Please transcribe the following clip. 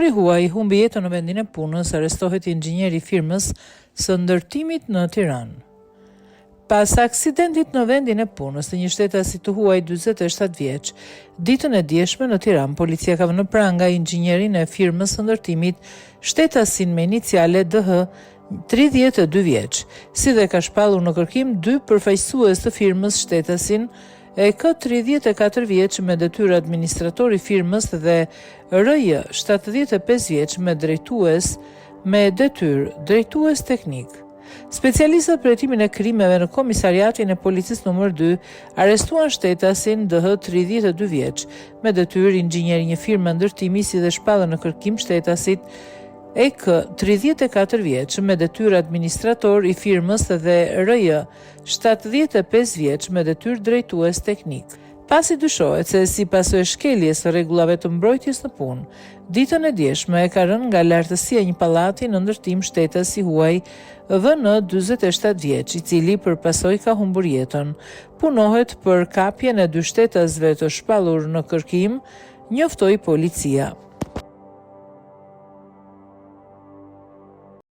Drejtori huaj humbi jetën në vendin e punës, arrestohet inxhinieri i firmës së ndërtimit në Tiranë. Pas aksidentit në vendin e punës të një shtetasit të huaj 47 vjeç, ditën e dieshme në Tiranë, policia ka vënë pranga inxhinierin e firmës së ndërtimit, shtetasin me iniciale DH, 32 vjeç, si dhe ka shpallur në kërkim 2 përfaqësues të firmës shtetasin EK 34 vjeç me detyrë administrator i firmës dhe RJ 75 vjeç me drejtues me detyrë drejtues teknik. Specialistët për hetimin e krimeve në komisariatin e policisë nr. 2 arrestuan shtetasin DH 32 vjeç me detyrë inxhinier një firme ndërtimi, si dhe shpallën në kërkim shtetasit EK 34 vjeç me detyrë administrator i firmës dhe RJ 75 vjeç me detyrë drejtues teknik. Pasi dyshohet se si pasojë shkeljes së rregullave të mbrojtjes në punë, ditën e dieshme e ka rënë nga lartësia një pallati në ndërtim shtetasi huaj VN 47 vjeç, i cili për pasojë ka humbur jetën. Punohet për kapjen e 2 shtetasëve të shpallur në kërkim, njoftoi policia.